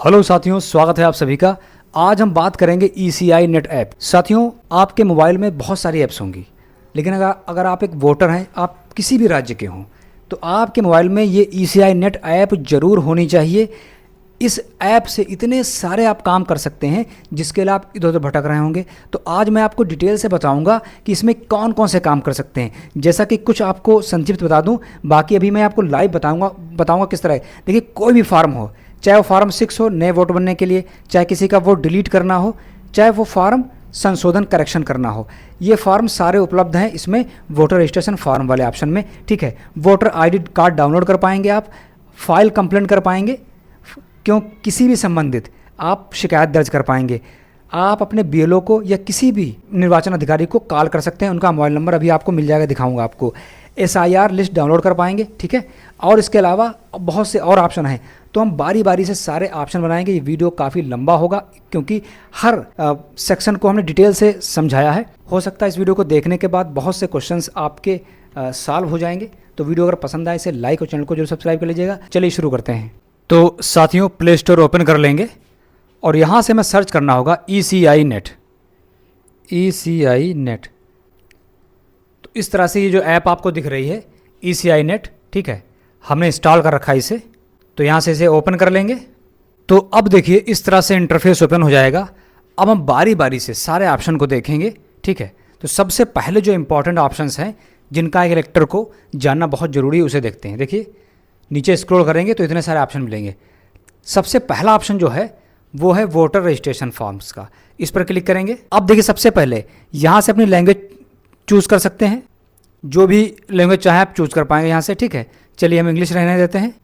Hello साथियों, स्वागत है आप सभी का। आज हम बात करेंगे ECI नेट ऐप। साथियों, आपके मोबाइल में बहुत सारी ऐप्स होंगी, लेकिन अगर आप एक वोटर हैं, आप किसी भी राज्य के हों, तो आपके मोबाइल में ये ECI नेट ऐप ज़रूर होनी चाहिए। इस ऐप से इतने सारे आप काम कर सकते हैं जिसके लिए आप इधर उधर भटक रहे होंगे। तो आज मैं आपको डिटेल से बताऊंगा कि इसमें कौन कौन से काम कर सकते हैं। जैसा कि कुछ आपको संक्षिप्त बता दूं, बाकी अभी मैं आपको लाइव बताऊंगा किस तरह। देखिए, कोई भी फार्म हो, चाहे वो फार्म 6 हो नए वोट बनने के लिए, चाहे किसी का वोट डिलीट करना हो, चाहे वो फार्म संशोधन करेक्शन करना हो, ये फार्म सारे उपलब्ध हैं इसमें वोटर रजिस्ट्रेशन फार्म वाले ऑप्शन में। ठीक है, वोटर ID कार्ड डाउनलोड कर पाएंगे, आप फाइल कंप्लेंट कर पाएंगे, क्यों किसी भी संबंधित आप शिकायत दर्ज कर पाएंगे। आप अपने BLO को या किसी भी निर्वाचन अधिकारी को कॉल कर सकते हैं, उनका मोबाइल नंबर अभी आपको मिल जाएगा, दिखाऊंगा आपको। SIR लिस्ट डाउनलोड कर पाएंगे। ठीक है, और इसके अलावा बहुत से और ऑप्शन हैं, तो हम बारी बारी से सारे ऑप्शन बनाएंगे। ये वीडियो काफ़ी लंबा होगा क्योंकि हर सेक्शन को हमने डिटेल से समझाया है। हो सकता है इस वीडियो को देखने के बाद बहुत से क्वेश्चंस आपके सॉल्व हो जाएंगे। तो वीडियो अगर पसंद आए इसे लाइक और चैनल को जरूर सब्सक्राइब कर लीजिएगा। चलिए शुरू करते हैं। तो साथियों, प्ले स्टोर ओपन कर लेंगे और यहाँ से हमें सर्च करना होगा ECI नेट। ECI नेट, तो इस तरह से ये जो ऐप आपको दिख रही है ECI नेट, ठीक है, हमने इंस्टॉल कर रखा है इसे। तो यहाँ से इसे ओपन कर लेंगे। तो अब देखिए इस तरह से इंटरफेस ओपन हो जाएगा। अब हम बारी बारी से सारे ऑप्शन को देखेंगे। ठीक है, तो सबसे पहले जो इंपॉर्टेंट ऑप्शंस हैं जिनका एक इलेक्टर को जानना बहुत ज़रूरी है, उसे देखते हैं। देखिए, नीचे स्क्रॉल करेंगे तो इतने सारे ऑप्शन मिलेंगे। सबसे पहला ऑप्शन जो है वो है वोटर रजिस्ट्रेशन फॉर्म्स का। इस पर क्लिक करेंगे। अब देखिए, सबसे पहले यहाँ से अपनी लैंग्वेज चूज़ कर सकते हैं, जो भी लैंग्वेज चाहे आप चूज़ कर पाएंगे यहाँ से। ठीक है, चलिए हम इंग्लिश रहने देते हैं।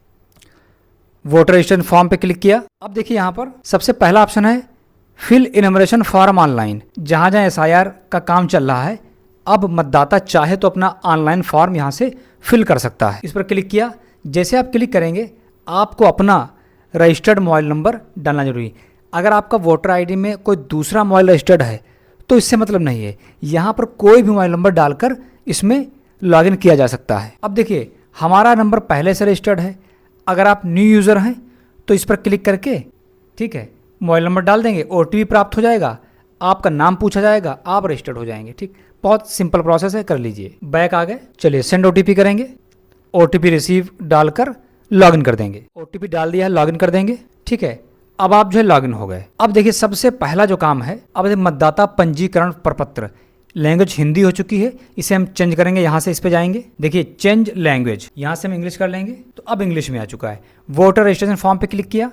वोटर रजिस्ट्रेशन फॉर्म पे क्लिक किया। अब देखिए यहाँ पर सबसे पहला ऑप्शन है फिल इनमरेशन फॉर्म ऑनलाइन। जहाँ जहाँ SIR का काम चल रहा है, अब मतदाता चाहे तो अपना ऑनलाइन फॉर्म यहाँ से फिल कर सकता है। इस पर क्लिक किया। जैसे आप क्लिक करेंगे, आपको अपना रजिस्टर्ड मोबाइल नंबर डालना जरूरी। अगर आपका वोटर ID में कोई दूसरा मोबाइल रजिस्टर्ड है तो इससे मतलब नहीं है, यहाँ पर कोई भी मोबाइल नंबर डालकर इसमें लॉगिन किया जा सकता है। अब देखिए, हमारा नंबर पहले से रजिस्टर्ड है। अगर आप न्यू यूज़र हैं तो इस पर क्लिक करके, ठीक है, मोबाइल नंबर डाल देंगे, OTP प्राप्त हो जाएगा, आपका नाम पूछा जाएगा, आप रजिस्टर्ड हो जाएंगे। ठीक, बहुत सिंपल प्रोसेस है, कर लीजिए। बैक आ गए, चलिए सेंड OTP करेंगे। OTP रिसीव डालकर लॉगिन कर देंगे। OTP डाल दिया है, लॉगिन कर देंगे। ठीक है, अब आप जो है लॉगिन हो गए। अब देखिए, सबसे पहला जो काम है, अब मतदाता पंजीकरण प्रपत्र। लैंग्वेज हिंदी हो चुकी है, इसे हम चेंज करेंगे। यहाँ से इस पे जाएंगे, देखिए चेंज लैंग्वेज, यहाँ से हम इंग्लिश कर लेंगे। तो अब इंग्लिश में आ चुका है। वोटर रजिस्ट्रेशन फॉर्म पे क्लिक किया।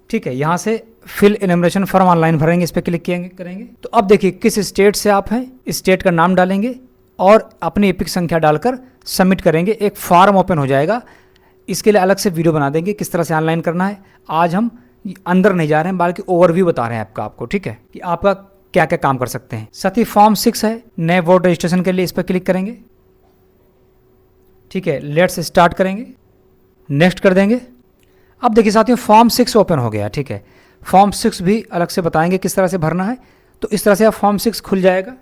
ठीक है, यहाँ से फिल इनमरेशन फॉर्म ऑनलाइन भरेंगे, इस पर क्लिक करेंगे। तो अब देखिए किस स्टेट से आप हैं, स्टेट का नाम डालेंगे और अपनी एपिक संख्या डालकर सबमिट करेंगे। एक फॉर्म ओपन हो जाएगा। इसके लिए अलग से वीडियो बना देंगे किस तरह से ऑनलाइन करना है। आज हम अंदर नहीं जा रहे हैं, बल्कि ओवरव्यू बता रहे हैं आपको। ठीक है, कि आपका क्या क्या काम कर सकते हैं। साथ ही फॉर्म 6 है नए वोट रजिस्ट्रेशन के लिए, इस पर क्लिक करेंगे। ठीक है, लेट्स स्टार्ट करेंगे, नेक्स्ट कर देंगे। अब देखिए साथियों, फॉर्म 6 ओपन हो गया। ठीक है, फॉर्म 6 भी अलग से बताएंगे किस तरह से भरना है। तो इस तरह से आप फॉर्म 6 खुल जाएगा।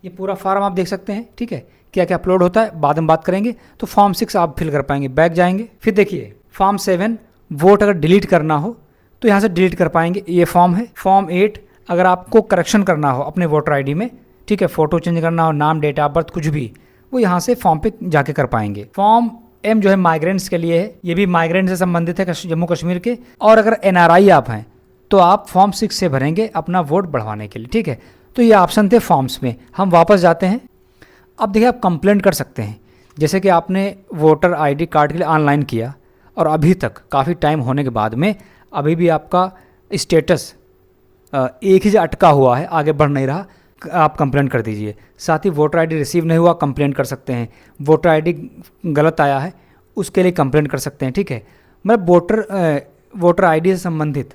ये पूरा फॉर्म आप देख सकते हैं। ठीक है, क्या क्या अपलोड होता है बाद में बात करेंगे। तो फॉर्म 6 आप फिल कर पाएंगे। बैक जाएंगे, फिर देखिए फॉर्म 7 वोट अगर डिलीट करना हो तो यहाँ से डिलीट कर पाएंगे, ये फॉर्म है। फॉर्म 8 अगर आपको करेक्शन करना हो अपने वोटर ID में, ठीक है, फोटो चेंज करना हो, नाम, डेट ऑफ बर्थ, कुछ भी, वो यहाँ से फॉर्म पे जाके कर पाएंगे। फॉर्म M जो है माइग्रेंट्स के लिए है, ये भी माइग्रेंट से संबंधित है, जम्मू कश्मीर के। और अगर NRI आप हैं तो आप फॉर्म 6 से भरेंगे अपना वोट बढ़वाने के लिए। ठीक है, तो ये ऑप्शन थे फॉर्म्स में। हम वापस जाते हैं। अब देखिए, आप कंप्लेंट कर सकते हैं। जैसे कि आपने वोटर ID कार्ड के लिए ऑनलाइन किया और अभी तक काफ़ी टाइम होने के बाद में अभी भी आपका स्टेटस एक ही जगह अटका हुआ है, आगे बढ़ नहीं रहा, आप कंप्लेंट कर दीजिए। साथ ही वोटर ID रिसीव नहीं हुआ, कंप्लेंट कर सकते हैं। वोटर ID गलत आया है, उसके लिए कंप्लेंट कर सकते हैं। ठीक है, मतलब वोटर ID से संबंधित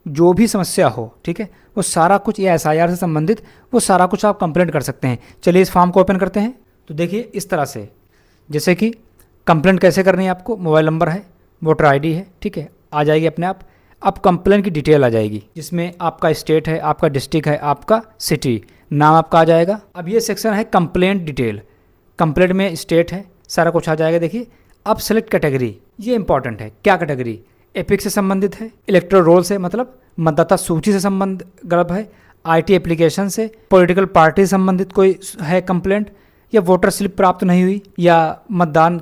जो भी समस्या हो, ठीक है, वो सारा कुछ, या SIR से संबंधित, वो सारा कुछ आप कंप्लेंट कर सकते हैं। चलिए इस फॉर्म को ओपन करते हैं। तो देखिए इस तरह से, जैसे कि कंप्लेंट कैसे करनी है, आपको मोबाइल नंबर है, वोटर ID है, ठीक है, आ जाएगी अपने आप। अब कंप्लेंट की डिटेल आ जाएगी, जिसमें आपका स्टेट है, आपका डिस्ट्रिक्ट है, आपका सिटी, नाम आपका आ जाएगा। अब ये सेक्शन है कंप्लेंट डिटेल। कंप्लेंट में स्टेट है, सारा कुछ आ जाएगा। देखिए अब सेलेक्ट कैटेगरी, ये इंपॉर्टेंट है। क्या कैटेगरी? एपिक से संबंधित है, इलेक्टोरल रोल से मतलब मतदाता सूची से संबंध गर्भ है, आईटी एप्लीकेशन से, पॉलिटिकल पार्टी से संबंधित कोई है कंप्लेंट, या वोटर स्लिप प्राप्त नहीं हुई, या मतदान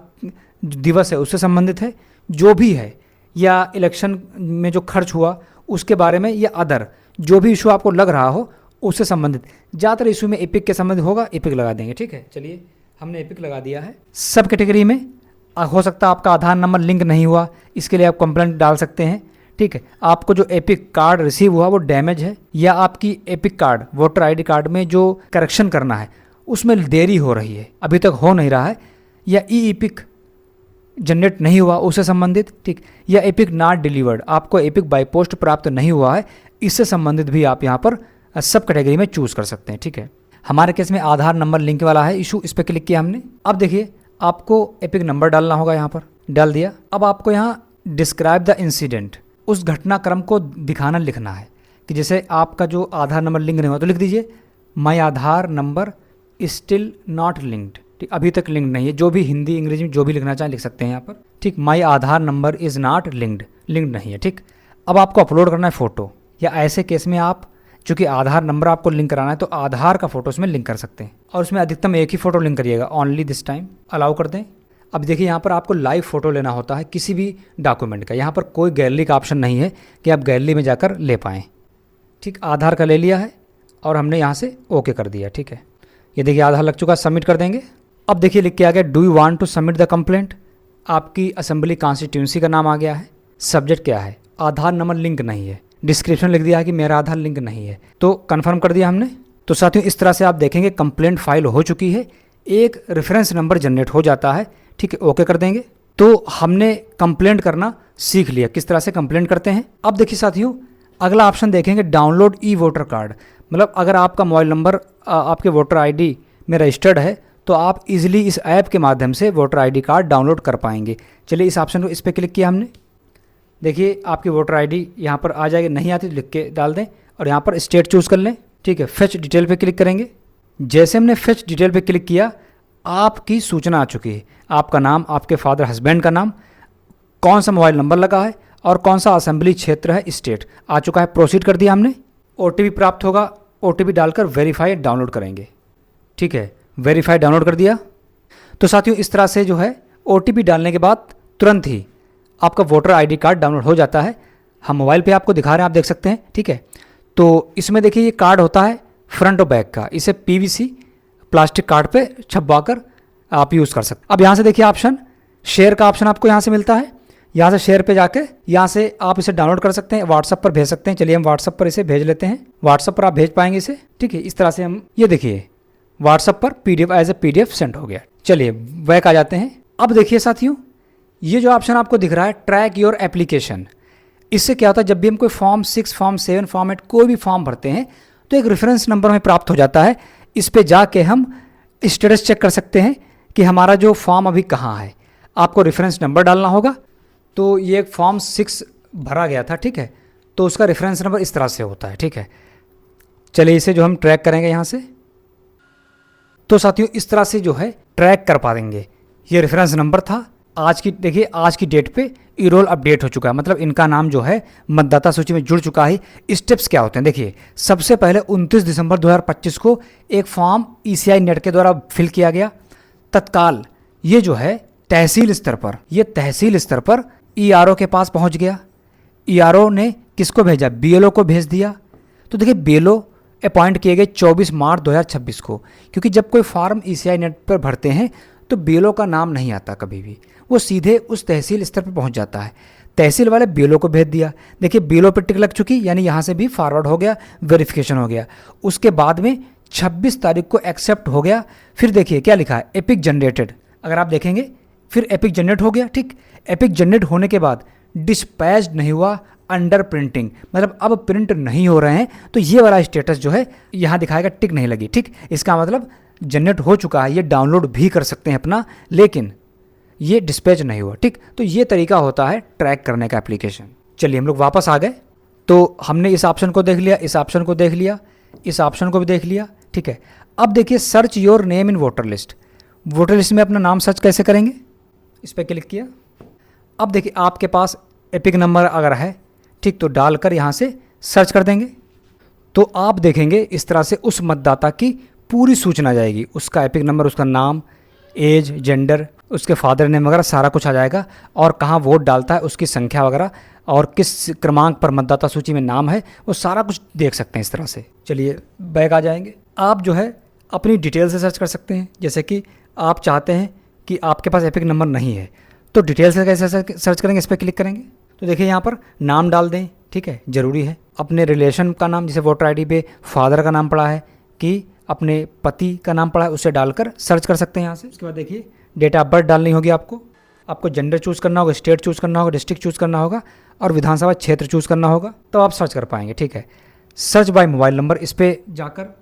दिवस है उससे संबंधित है, जो भी है, या इलेक्शन में जो खर्च हुआ उसके बारे में, या अदर जो भी इशू आपको लग रहा हो उससे संबंधित। ज़्यादातर इशू में एपिक के संबंधित होगा, एपिक लगा देंगे। ठीक है, चलिए हमने एपिक लगा दिया है। सब कैटेगरी में हो सकता है आपका आधार नंबर लिंक नहीं हुआ, इसके लिए आप कंप्लेंट डाल सकते हैं। ठीक है, आपको जो एपिक कार्ड रिसीव हुआ वो डैमेज है, या आपकी epic card voter ID card में जो करेक्शन करना है उसमें देरी हो रही है, अभी तक हो नहीं रहा है, या ई एपिक जनरेट नहीं हुआ उससे संबंधित। ठीक, या एपिक नॉट डिलीवर्ड, आपको एपिक बाय पोस्ट प्राप्त नहीं हुआ है, इससे संबंधित भी आप यहाँ पर सब कैटेगरी में चूज़ कर सकते हैं। ठीक है, हमारे केस में आधार नंबर लिंक वाला है इशू, इस पर क्लिक किया हमने। अब देखिए आपको एपिक नंबर डालना होगा, यहाँ पर डाल दिया। अब आपको यहाँ डिस्क्राइब द इंसिडेंट, उस घटनाक्रम को दिखाना लिखना है कि जैसे आपका जो आधार नंबर लिंक नहीं हुआ तो लिख दीजिए माई Aadhaar number still not linked. ठीक, अभी तक लिंक नहीं है। जो भी हिंदी अंग्रेजी में जो भी लिखना चाहें लिख सकते हैं यहाँ पर। ठीक, my Aadhaar number is not linked, linked नहीं है। ठीक, अब आपको अपलोड करना है फ़ोटो, या ऐसे केस में आप चूँकि आधार नंबर आपको लिंक कराना है तो आधार का फ़ोटो उसमें लिंक कर सकते हैं, और उसमें अधिकतम एक ही फ़ोटो लिंक करिएगा, ओनली दिस टाइम। अलाउ कर दें। अब देखिए यहाँ पर आपको लाइव फ़ोटो लेना होता है किसी भी डॉक्यूमेंट का, यहाँ पर कोई गैलरी का ऑप्शन नहीं है कि आप गैलरी में जाकर ले पाएँ। ठीक, आधार का ले लिया है और हमने यहाँ से ओके कर दिया। ठीक है, ये देखिए आधार लग चुका, सबमिट कर देंगे। अब देखिए लिख के आ गया do you want to submit the complaint, आपकी असेंबली कॉन्स्टिट्यूंसी का नाम आ गया है, सब्जेक्ट क्या है, आधार नंबर लिंक नहीं है, डिस्क्रिप्शन लिख दिया है कि मेरा आधार लिंक नहीं है, तो कंफर्म कर दिया हमने। तो साथियों इस तरह से आप देखेंगे कंप्लेंट फाइल हो चुकी है, एक रेफरेंस नंबर जनरेट हो जाता है। ठीक है, ओके कर देंगे। तो हमने कंप्लेंट करना सीख लिया, किस तरह से कंप्लेंट करते हैं। अब देखिए साथियों अगला ऑप्शन देखेंगे डाउनलोड ई वोटर कार्ड, मतलब अगर आपका मोबाइल नंबर आपके वोटर आईडी में रजिस्टर्ड है तो आप इजीली इस ऐप के माध्यम से वोटर आईडी कार्ड डाउनलोड कर पाएंगे। चलिए इस ऑप्शन को, इस पर क्लिक किया हमने। देखिए आपकी वोटर आईडी यहाँ पर आ जाएगी, नहीं आती तो लिख के डाल दें और यहाँ पर स्टेट चूज़ कर लें। ठीक है, फेच डिटेल पे क्लिक करेंगे। जैसे हमने फेच डिटेल पे क्लिक किया आपकी सूचना आ चुकी है, आपका नाम, आपके फादर हस्बैंड का नाम, कौन सा मोबाइल नंबर लगा है और कौन सा असेंबली क्षेत्र है, स्टेट आ चुका है। प्रोसीड कर दिया हमने। ओटीपी प्राप्त होगा, ओटीपी डालकर वेरीफाई डाउनलोड करेंगे। ठीक है, वेरीफाई डाउनलोड कर दिया। तो साथियों इस तरह से जो है ओटीपी डालने के बाद तुरंत ही आपका वोटर आईडी कार्ड डाउनलोड हो जाता है। हम मोबाइल पे आपको दिखा रहे हैं, आप देख सकते हैं। ठीक है, तो इसमें देखिए ये कार्ड होता है फ्रंट और बैक का, इसे पीवीसी प्लास्टिक कार्ड पे छपवा कर आप यूज़ कर सकते हैं। अब यहाँ से देखिए ऑप्शन शेयर का ऑप्शन आपको यहाँ से मिलता है, यहाँ से शेयर पे जाके यहाँ से आप इसे डाउनलोड कर सकते हैं, व्हाट्सअप पर भेज सकते हैं। चलिए हम व्हाट्सअप पर इसे भेज लेते हैं, व्हाट्सअप पर आप भेज पाएंगे इसे। ठीक है, इस तरह से हम ये देखिए व्हाट्सअप पर PDF as a PDF send हो गया। चलिए बैक आ जाते हैं। अब देखिए साथियों ये जो ऑप्शन आपको दिख रहा है ट्रैक योर एप्लीकेशन, इससे क्या होता है जब भी हम कोई फॉर्म 6, फॉर्म 7, फॉर्म 8 कोई भी फॉर्म भरते हैं तो एक रेफरेंस नंबर हमें प्राप्त हो जाता है। इस पे जाके हम स्टेटस चेक कर सकते हैं कि हमारा जो फॉर्म अभी कहाँ है। आपको रेफरेंस नंबर डालना होगा। तो ये एक फॉर्म 6 भरा गया था। ठीक है, तो उसका रेफरेंस नंबर इस तरह से होता है। ठीक है, चलिए इसे जो हम ट्रैक करेंगे यहाँ से, तो साथियों इस तरह से जो है ट्रैक कर पाएंगे। ये रेफरेंस नंबर था। आज की देखिए आज की डेट पे ई रोल अपडेट हो चुका है, मतलब इनका नाम जो है मतदाता सूची में जुड़ चुका है। स्टेप्स क्या होते हैं देखिए, सबसे पहले 29 दिसंबर 2025 को एक फॉर्म ईसीआई नेट के द्वारा फिल किया गया। तत्काल ये जो है तहसील स्तर पर, ये तहसील स्तर पर ईआरओ के पास पहुंच गया। ईआरओ ने किसको भेजा, बीएलओ को भेज दिया। तो देखिए बीएलओ अपॉइंट किए गए 24 मार्च 2026 को, क्योंकि जब कोई फार्म ईसीआई नेट पर भरते हैं तो बीएलओ का नाम नहीं आता कभी भी, वो सीधे उस तहसील स्तर पर पहुंच जाता है। तहसील वाले बीएलओ को भेज दिया। देखिए बीएलओ पर टिक लग चुकी, यानी यहाँ से भी फॉरवर्ड हो गया, वेरिफिकेशन हो गया। उसके बाद में 26 तारीख को एक्सेप्ट हो गया। फिर देखिए क्या लिखा है, एपिक जनरेटेड। अगर आप देखेंगे फिर एपिक जनरेट हो गया। ठीक, एपिक जनरेट होने के बाद डिस्पैच नहीं हुआ, अंडर प्रिंटिंग, मतलब अब प्रिंट नहीं हो रहे हैं। तो ये वाला स्टेटस जो है यहाँ दिखाएगा टिक नहीं लगी। ठीक, इसका मतलब जनरेट हो चुका है, ये डाउनलोड भी कर सकते हैं अपना, लेकिन ये डिस्पैच नहीं हुआ। ठीक, तो ये तरीका होता है ट्रैक करने का एप्लीकेशन। चलिए हम लोग वापस आ गए। तो हमने इस ऑप्शन को देख लिया, इस ऑप्शन को देख लिया, इस ऑप्शन को भी देख लिया। ठीक है, अब देखिए search your name in voter list. Voter list में अपना नाम सर्च कैसे करेंगे, इस पर क्लिक किया। अब देखिए आपके पास एपिक नंबर अगर है ठीक, तो डालकर यहाँ से सर्च कर देंगे तो आप देखेंगे इस तरह से उस मतदाता की पूरी सूचना आ जाएगी, उसका एपिक नंबर, उसका नाम, एज, जेंडर, उसके फादर नेम वगैरह सारा कुछ आ जाएगा, और कहाँ वोट डालता है, उसकी संख्या वगैरह, और किस क्रमांक पर मतदाता सूची में नाम है, वो सारा कुछ देख सकते हैं इस तरह से। चलिए बैक आ जाएंगे। आप जो है अपनी डिटेल से सर्च कर सकते हैं, जैसे कि आप चाहते हैं कि आपके पास एपिक नंबर नहीं है तो डिटेल से कैसे सर्च करेंगे, इस पर क्लिक करेंगे तो देखिए यहाँ पर नाम डाल दें, ठीक है, ज़रूरी है। अपने रिलेशन का नाम, जैसे वोटर आईडी पे फादर का नाम पड़ा है कि अपने पति का नाम पड़ा है, उसे डालकर सर्च कर सकते हैं यहाँ से। उसके बाद देखिए डेट ऑफ बर्थ डालनी होगी आपको जेंडर चूज़ करना होगा, स्टेट चूज़ करना होगा, डिस्ट्रिक्ट चूज़ करना होगा, और विधानसभा क्षेत्र चूज़ करना होगा, तो आप सर्च कर पाएंगे, ठीक है। सर्च बाय मोबाइल नंबर, इस पर जाकर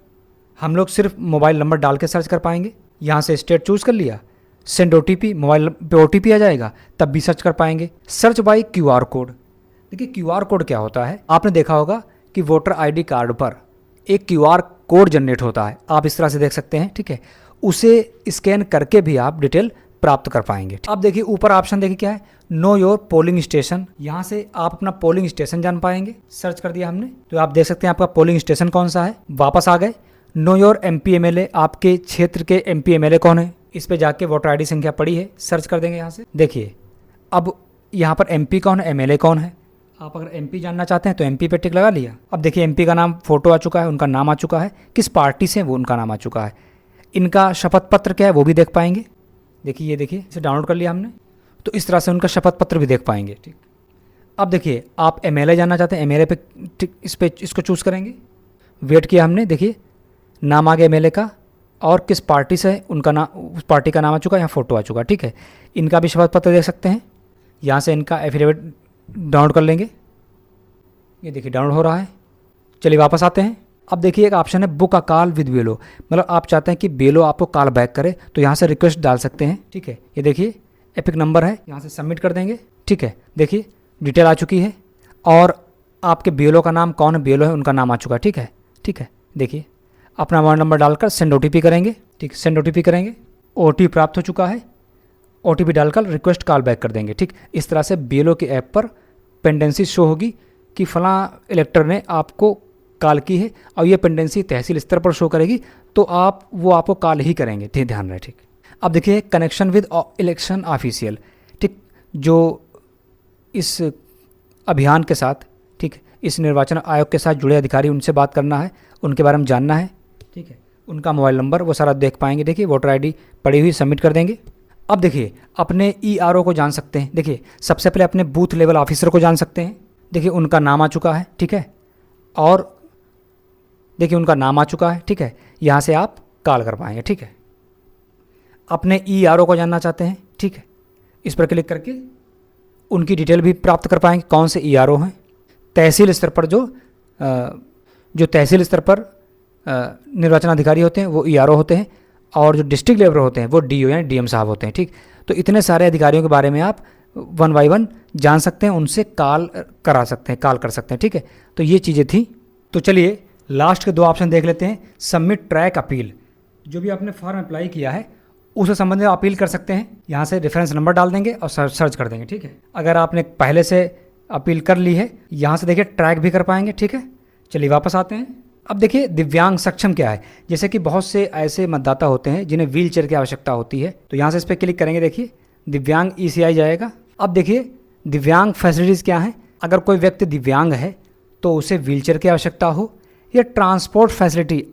हम लोग सिर्फ मोबाइल नंबर डाल के सर्च कर पाएंगे। यहाँ से स्टेट चूज़ कर लिया, सेंड OTP, मोबाइल पे OTP आ जाएगा, तब भी सर्च कर पाएंगे। सर्च बाय QR कोड, देखिए QR कोड क्या होता है, आपने देखा होगा कि वोटर ID कार्ड पर एक QR कोड जनरेट होता है, आप इस तरह से देख सकते हैं, ठीक है। उसे स्कैन करके भी आप डिटेल प्राप्त कर पाएंगे। अब देखिए ऊपर ऑप्शन देखिए क्या है, नो योर पोलिंग स्टेशन, यहाँ से आप अपना पोलिंग स्टेशन जान पाएंगे। सर्च कर दिया हमने तो आप देख सकते हैं आपका पोलिंग स्टेशन कौन सा है। वापस आ गए, नो योर MP MLA, आपके क्षेत्र के MP MLA कौन है, इस पे जाके वोटर ID संख्या पड़ी है, सर्च कर देंगे यहाँ से। देखिए अब यहाँ पर MP कौन है, MLA कौन है, आप अगर MP जानना चाहते हैं तो MP पे टिक लगा लिया। अब देखिए MP का नाम, फोटो आ चुका है, उनका नाम आ चुका है, किस पार्टी से वो उनका नाम आ चुका है, इनका शपथ पत्र क्या है वो भी देख पाएंगे। देखिए ये देखिए इसे डाउनलोड कर लिया हमने, तो इस तरह से उनका शपथ पत्र भी देख पाएंगे, ठीक। अब देखिए आप MLA जानना चाहते हैं, MLA पे इसको चूज़ करेंगे, वेट किया हमने, देखिए नाम आ गया MLA का, और किस पार्टी से उनका नाम, उस पार्टी का नाम आ चुका है, यहाँ फोटो आ चुका है, ठीक है। इनका भी शपथ पत्र देख सकते हैं, यहाँ से इनका एफिडेविट डाउनलोड कर लेंगे, ये देखिए डाउनलोड हो रहा है। चलिए वापस आते हैं। अब देखिए एक ऑप्शन है बुक अ कॉल विद बेलो, मतलब आप चाहते हैं कि बेलो आपको कॉल बैक करे, तो यहाँ से रिक्वेस्ट डाल सकते हैं, ठीक है। ये देखिए एपिक नंबर है, यहाँ से सबमिट कर देंगे, ठीक है। देखिए डिटेल आ चुकी है, और आपके बेलो का नाम कौन बेलो है उनका नाम आ चुका है, ठीक है, ठीक है। देखिए अपना मोबाइल नंबर डालकर सेंड OTP करेंगे, ठीक, सेंड OTP करेंगे, OTP प्राप्त हो चुका है, OTP डालकर रिक्वेस्ट कॉल बैक कर देंगे, ठीक। इस तरह से BLO के ऐप पर पेंडेंसी शो होगी कि फलां इलेक्टर ने आपको कॉल की है, और ये पेंडेंसी तहसील स्तर पर शो करेगी, तो वो आपको कॉल ही करेंगे, ध्यान रहे, ठीक। अब देखिए कनेक्शन विद इलेक्शन ऑफिशियल, ठीक, जो इस अभियान के साथ, ठीक, इस निर्वाचन आयोग के साथ जुड़े अधिकारी, उनसे बात करना है, उनके बारे में जानना है, ठीक है, उनका मोबाइल नंबर वो सारा देख पाएंगे। देखिए वोटर ID पड़ी हुई, सबमिट कर देंगे। अब देखिए अपने ERO को जान सकते हैं, देखिए सबसे पहले अपने बूथ लेवल ऑफिसर को जान सकते हैं, देखिए उनका नाम आ चुका है, ठीक है, और देखिए उनका नाम आ चुका है, ठीक है, यहाँ से आप कॉल कर पाएंगे, ठीक है। अपने ERO को जानना चाहते हैं, ठीक है, इस पर क्लिक करके उनकी डिटेल भी प्राप्त कर पाएंगे, कौन से ERO हैं। तहसील स्तर पर जो तहसील स्तर पर निर्वाचन अधिकारी होते हैं वो ERO होते हैं, और जो डिस्ट्रिक्ट लेवल होते हैं वो DO यानी DM साहब होते हैं, ठीक। तो इतने सारे अधिकारियों के बारे में आप 1 by 1 जान सकते हैं, उनसे कॉल कर सकते हैं, ठीक है। तो ये चीज़ें थी। तो चलिए लास्ट के 2 ऑप्शन देख लेते हैं। सबमिट ट्रैक अपील, जो भी आपने फॉर्म अप्लाई किया है उससे संबंधित अपील कर सकते हैं, यहाँ से रेफरेंस नंबर डाल देंगे और सर्च कर देंगे, ठीक है। अगर आपने पहले से अपील कर ली है, यहाँ से देखिए ट्रैक भी कर पाएंगे, ठीक है। चलिए वापस आते हैं। अब देखिए दिव्यांग सक्षम क्या है, जैसे कि बहुत से ऐसे मतदाता होते हैं जिन्हें व्हील चेयर की आवश्यकता होती है, तो यहाँ से इस पर क्लिक करेंगे, देखिए दिव्यांग ECI जाएगा। अब देखिए दिव्यांग फैसिलिटीज़ क्या हैं, अगर कोई व्यक्ति दिव्यांग है तो उसे व्हील चेयर की आवश्यकता हो, या ट्रांसपोर्ट फैसिलिटी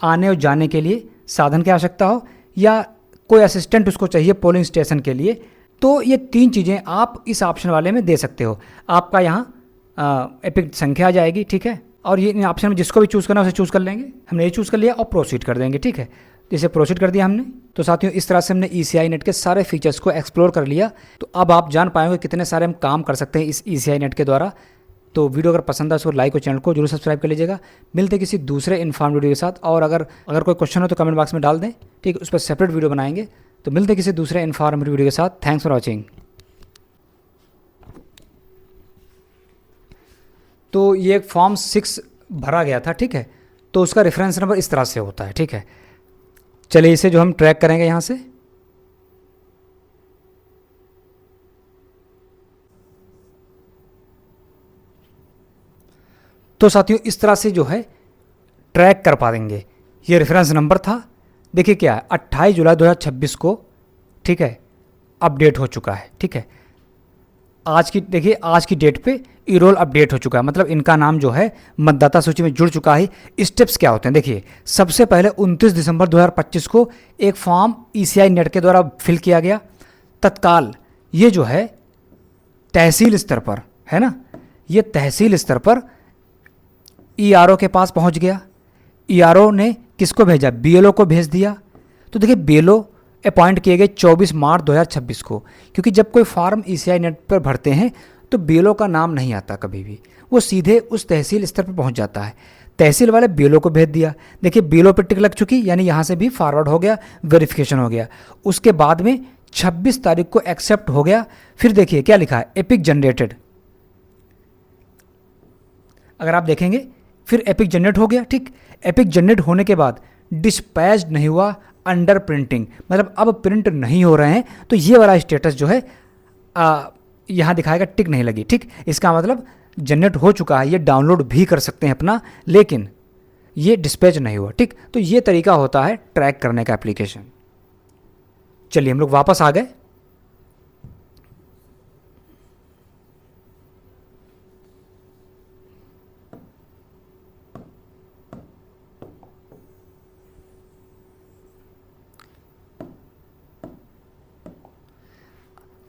आने और जाने के लिए साधन की आवश्यकता हो, या कोई असिस्टेंट उसको चाहिए पोलिंग स्टेशन के लिए, तो ये 3 चीज़ें आप इस ऑप्शन वाले में दे सकते हो। आपका यहाँ एपिक संख्या आ जाएगी, ठीक है, और ये इन ऑप्शन में जिसको भी चूज़ करना है उसे चूज़ कर लेंगे। हमने ये चूज़ कर लिया और प्रोसीड कर देंगे, ठीक है। जैसे प्रोसीड कर दिया हमने, तो साथियों इस तरह से हमने ECI नेट के सारे फीचर्स को एक्सप्लोर कर लिया। तो अब आप जान पाएंगे कितने सारे हम काम कर सकते हैं इस ECI नेट के द्वारा। तो वीडियो अगर पसंद आए तो लाइक और चैनल को जरूर सब्सक्राइब कर लीजिएगा। मिलते हैं किसी दूसरे इन्फॉर्म वीडियो के साथ, और अगर कोई क्वेश्चन हो तो कमेंट बॉक्स में डाल दें, ठीक, उस पर सेपरेट वीडियो बनाएंगे। तो मिलते हैं किसी दूसरे इन्फॉर्मेटिव वीडियो के साथ। Thanks for watching. तो ये एक फॉर्म 6 भरा गया था, ठीक है, तो उसका रेफरेंस नंबर इस तरह से होता है, ठीक है। चलिए इसे जो हम ट्रैक करेंगे यहाँ से, तो साथियों इस तरह से जो है ट्रैक कर पाएंगे। ये रेफरेंस नंबर था, देखिए क्या है 28 जुलाई 2026 को, ठीक है, अपडेट हो चुका है। ठीक है, आज की देखिए आज की डेट पे ई रोल अपडेट हो चुका है, मतलब इनका नाम जो है मतदाता सूची में जुड़ चुका है। स्टेप्स क्या होते हैं देखिए, सबसे पहले 29 दिसंबर 2025 को एक फॉर्म ईसीआई नेट के द्वारा फिल किया गया। तत्काल ये जो है तहसील स्तर पर है ना, ये तहसील स्तर पर ईआरओ के पास पहुंच गया। ईआरओ ने किसको भेजा, बीएलओ को भेज दिया। तो देखिए बीएलओ अपॉइंट किए गए 24 मार्च 2026 को, क्योंकि जब कोई फॉर्म ईसीआई नेट पर भरते हैं तो बीएलओ का नाम नहीं आता कभी भी, वो सीधे उस तहसील स्तर पर पहुंच जाता है। तहसील वाले बीएलओ को भेज दिया। देखिए बीएलओ पर टिक लग चुकी, यानी यहाँ से भी फॉरवर्ड हो गया, वेरिफिकेशन हो गया। उसके बाद में 26 तारीख को एक्सेप्ट हो गया। फिर देखिए क्या लिखा है, एपिक जनरेटेड, अगर आप देखेंगे फिर एपिक जनरेट हो गया। ठीक, एपिक जनरेट होने के बाद डिस्पैच नहीं हुआ, अंडर प्रिंटिंग, मतलब अब प्रिंट नहीं हो रहे हैं, तो ये वाला स्टेटस जो है यहाँ दिखाएगा टिक नहीं लगी। ठीक, इसका मतलब जनरेट हो चुका है, ये डाउनलोड भी कर सकते हैं अपना, लेकिन ये डिस्पैच नहीं हुआ। ठीक, तो ये तरीका होता है ट्रैक करने का एप्लीकेशन। चलिए हम लोग वापस आ गए।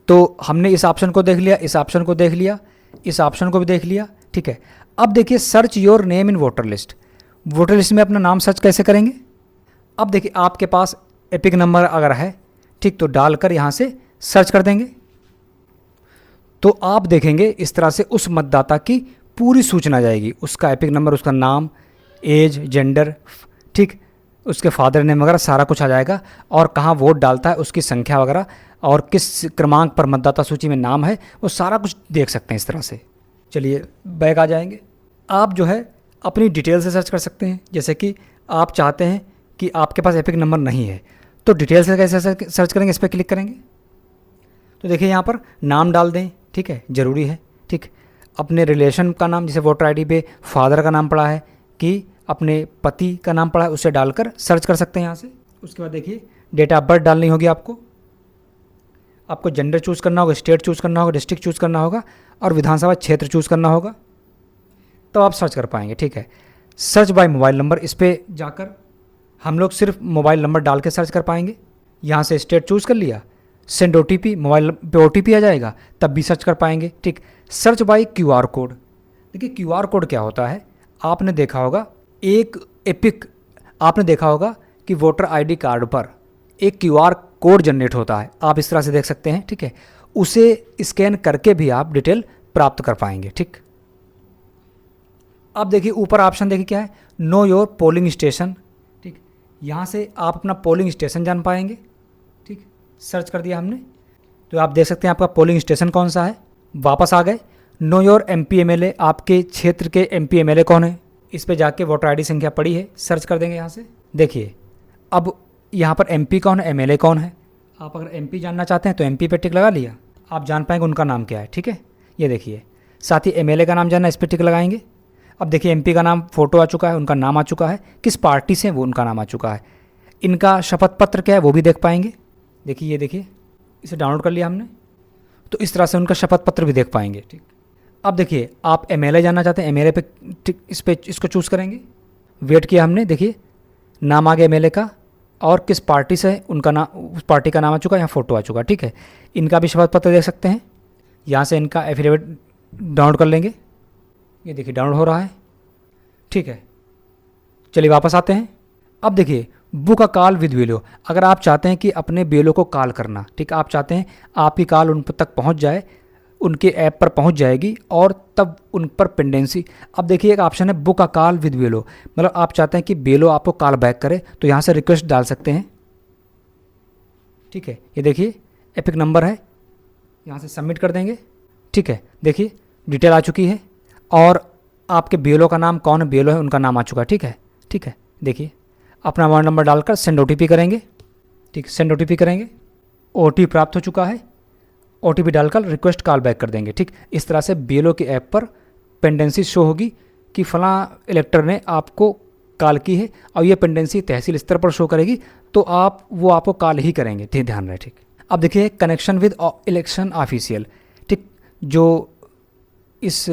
तो हमने इस ऑप्शन को देख लिया, इस ऑप्शन को देख लिया, इस ऑप्शन को भी देख लिया। ठीक है, अब देखिए search your name in voter list. Voter list में अपना नाम सर्च कैसे करेंगे। अब देखिए आपके पास एपिक नंबर अगर है, ठीक, तो डालकर यहाँ से सर्च कर देंगे, तो आप देखेंगे इस तरह से उस मतदाता की पूरी सूचना जाएगी, उसका एपिक नंबर, उसका नाम, एज, जेंडर, ठीक, उसके फादर नेम वगैरह सारा कुछ आ जाएगा, और कहाँ वोट डालता है, उसकी संख्या वगैरह, और किस क्रमांक पर मतदाता सूची में नाम है, वो सारा कुछ देख सकते हैं इस तरह से। चलिए बैक आ जाएंगे। आप जो है अपनी डिटेल से सर्च कर सकते हैं, जैसे कि आप चाहते हैं कि आपके पास एपिक नंबर नहीं है, तो डिटेल से कैसे सर्च करेंगे, इस पर क्लिक करेंगे तो देखिए यहाँ पर नाम डाल दें, ठीक है, ज़रूरी है। ठीक, अपने रिलेशन का नाम, जैसे वोटर आईडी पे फादर का नाम पड़ा है कि अपने पति का नाम पड़ा है, उससे डालकर सर्च कर सकते हैं यहाँ से। उसके बाद देखिए डेट ऑफ बर्थ डालनी होगी आपको जेंडर चूज़ करना होगा, स्टेट चूज़ करना होगा, डिस्ट्रिक्ट चूज़ करना होगा, और विधानसभा क्षेत्र चूज़ करना होगा, तो आप सर्च कर पाएंगे। ठीक है, सर्च बाय मोबाइल नंबर, इस पर जाकर हम लोग सिर्फ मोबाइल नंबर डाल के सर्च कर पाएंगे। यहाँ से स्टेट चूज़ कर लिया, सेंड ओटीपी, मोबाइल पे ओटीपी आ जाएगा, तब भी सर्च कर पाएंगे। ठीक, सर्च बाय क्यूआर कोड। देखिए क्यूआर कोड क्या होता है, आपने देखा होगा एक एपिक, आपने देखा होगा कि वोटर आईडी कार्ड पर एक क्यूआर कोड जनरेट होता है, आप इस तरह से देख सकते हैं। ठीक है, उसे स्कैन करके भी आप डिटेल प्राप्त कर पाएंगे। ठीक, अब देखिए ऊपर ऑप्शन देखिए क्या है, नो योर पोलिंग स्टेशन। ठीक, यहाँ से आप अपना पोलिंग स्टेशन जान पाएंगे। ठीक, सर्च कर दिया हमने, तो आप देख सकते हैं आपका पोलिंग स्टेशन कौन सा है। वापस आ गए, नो योर एमपी एमएलए, आपके क्षेत्र के एमपी एमएलए कौन है, इस पे जाके वोटर आईडी संख्या पड़ी है, सर्च कर देंगे यहाँ से। देखिए अब यहाँ पर एमपी कौन है, एमएलए कौन है। आप अगर एमपी जानना चाहते हैं तो एमपी पे टिक लगा लिया, आप जान पाएंगे उनका नाम क्या है। ठीक है, ये देखिए, साथ ही एमएलए का नाम जानना, इस पर टिक लगाएंगे। अब देखिए एमपी का नाम, फोटो आ चुका है, उनका नाम आ चुका है, किस पार्टी से वो उनका नाम आ चुका है, इनका शपथ पत्र क्या है वो भी देख पाएंगे। देखिए ये देखिए, इसे डाउनलोड कर लिया हमने, तो इस तरह से उनका शपथ पत्र भी देख पाएंगे। ठीक, अब देखिए आप एमएलए जानना चाहते हैं, एमएलए पे इसको चूज़ करेंगे। वेट किया हमने, देखिए नाम आ गया एमएलए का, और किस पार्टी से उनका नाम, उस पार्टी का नाम आ चुका है, यहाँ फोटो आ चुका है। ठीक है, इनका भी शपथ पत्र देख सकते हैं, यहाँ से इनका एफिडेविट डाउनलोड कर लेंगे। ये देखिए डाउनलोड हो रहा है। ठीक है, चलिए वापस आते हैं। अब देखिए book a call with BLO, अगर आप चाहते हैं कि अपने बीएलओ को कॉल करना, ठीक, आप चाहते हैं आपकी कॉल उन तक पहुँच जाए, उनके ऐप पर पहुंच जाएगी, और तब उन पर पेंडेंसी। अब देखिए एक ऑप्शन है book a call with BLO, मतलब आप चाहते हैं कि बीएलओ आपको कॉल बैक करे, तो यहाँ से रिक्वेस्ट डाल सकते हैं। ठीक है, ये देखिए एपिक नंबर है, यहाँ से सबमिट कर देंगे। ठीक है, देखिए डिटेल आ चुकी है, और आपके बीएलओ का नाम कौन बीएलओ है उनका नाम आ चुका है। ठीक है, ठीक है, देखिए अपना मोबाइल नंबर डालकर सेंड ओटीपी करेंगे। ठीक, सेंड ओटीपी करेंगे, ओटीपी प्राप्त हो चुका है, ओटीपी डालकर रिक्वेस्ट कॉल बैक कर देंगे। ठीक, इस तरह से बीएलओ की ऐप पर पेंडेंसी शो होगी कि फ़लाँ इलेक्टर ने आपको कॉल की है और ये पेंडेंसी तहसील स्तर पर शो करेगी, तो वो आपको कॉल ही करेंगे, ध्यान रहे, ठीक। अब देखिए कनेक्शन विद इलेक्शन ऑफिशियल, ठीक, जो इस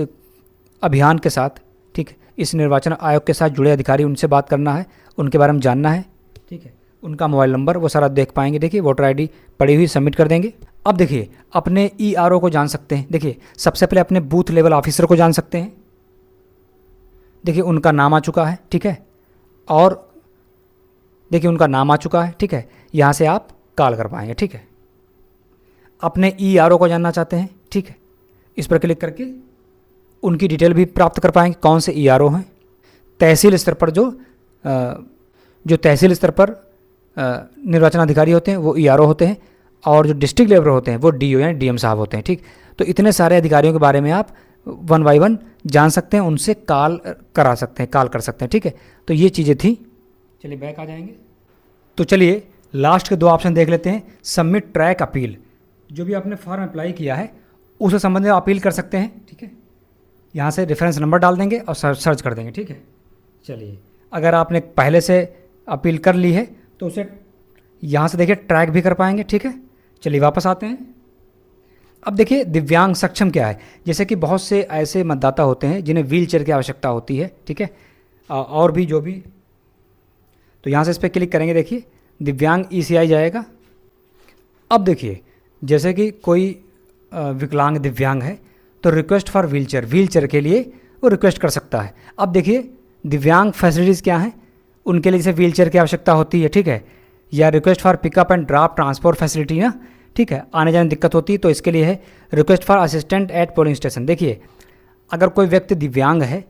अभियान के साथ, ठीक, इस निर्वाचन आयोग के साथ जुड़े अधिकारी, उनसे बात करना है, उनके बारे में जानना है, ठीक है, उनका मोबाइल नंबर वो सारा देख पाएंगे। देखिए वोटर आईडी पड़ी हुई सबमिट कर देंगे। अब देखिए अपने ईआरओ को जान सकते हैं। देखिए सबसे पहले अपने बूथ लेवल ऑफिसर को जान सकते हैं। देखिए उनका नाम आ चुका है, ठीक है, और देखिए उनका नाम आ चुका है, ठीक है, यहाँ से आप कॉल कर पाएंगे, ठीक है। अपने ईआरओ को जानना चाहते हैं, ठीक है, इस पर क्लिक करके उनकी डिटेल भी प्राप्त कर पाएंगे, कौन से ईआरओ हैं। तहसील स्तर पर जो तहसील स्तर पर निर्वाचन अधिकारी होते हैं वो ईआरओ होते हैं, और जो डिस्ट्रिक्ट लेवल होते हैं वो डीओ यानी डीएम साहब होते हैं, ठीक। तो इतने सारे अधिकारियों के बारे में आप 1 बाय 1 जान सकते हैं, उनसे कॉल कर सकते हैं, ठीक है। तो ये चीज़ें थी। चलिए बैक आ जाएंगे। तो चलिए लास्ट के 2 ऑप्शन देख लेते हैं। सबमिट ट्रैक अपील, जो भी आपने फॉर्म अप्लाई किया है उससे संबंधित अपील कर सकते हैं, ठीक है। यहाँ से रेफरेंस नंबर डाल देंगे और सर्च कर देंगे, ठीक है। चलिए अगर आपने पहले से अपील कर ली है तो उसे यहाँ से देखिए ट्रैक भी कर पाएंगे, ठीक है। चलिए वापस आते हैं। अब देखिए दिव्यांग सक्षम क्या है। जैसे कि बहुत से ऐसे मतदाता होते हैं जिन्हें व्हील चेयर की आवश्यकता होती है, ठीक है, और भी जो भी। तो यहाँ से इस पर क्लिक करेंगे, देखिए दिव्यांग ईसीआई जाएगा। अब देखिए जैसे कि कोई विकलांग दिव्यांग है तो रिक्वेस्ट फॉर व्हील चेयर के लिए वो रिक्वेस्ट कर सकता है। अब देखिए दिव्यांग फैसिलिटीज़ क्या हैं, उनके लिए जैसे व्हील चेयर की आवश्यकता होती है, ठीक है, या request for pickup and drop transport facility ना, ठीक है, आने जाने दिक्कत होती है तो इसके लिए है request for assistant eight polling station. देखिए अगर कोई व्यक्ति दिव्यांग है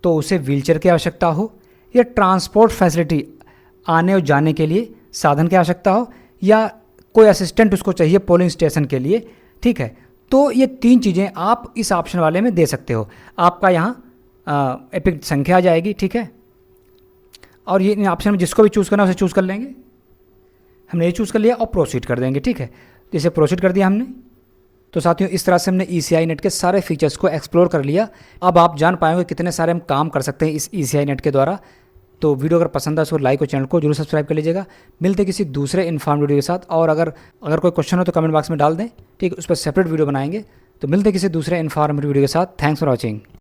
तो उसे व्हीलचेयर की आवश्यकता हो या ट्रांसपोर्ट फैसिलिटी आने और जाने के लिए साधन की आवश्यकता हो या कोई असिस्टेंट उसको चाहिए पोलिंग स्टेशन के लिए, ठीक है, तो ये 3 चीज़ें आप इस ऑप्शन वाले में दे सकते हो। आपका यहाँ एपिक संख्या आ जाएगी, ठीक है, और ये ऑप्शन में जिसको भी चूज़ करना है उसे चूज़ कर लेंगे। हमने ये चूज़ कर लिया और प्रोसीड कर देंगे, ठीक है। जैसे प्रोसीड कर दिया हमने, तो साथियों इस तरह से हमने ECI नेट के सारे फीचर्स को एक्सप्लोर कर लिया। अब आप जान पाएंगे कितने सारे हम काम कर सकते हैं इस ECI नेट के द्वारा। तो वीडियो अगर पसंद आए तो लाइक और चैनल को जरूर सब्सक्राइब कर लीजिएगा। मिलते किसी दूसरे इन्फॉर्म वीडियो के साथ, और अगर कोई क्वेश्चन हो तो कमेंट बॉक्स में डाल दें, ठीक है, उस पर सेपरेट वीडियो बनाएंगे। तो मिलते किसी दूसरे इन्फॉर्मेटिव वीडियो के साथ। Thanks for watching.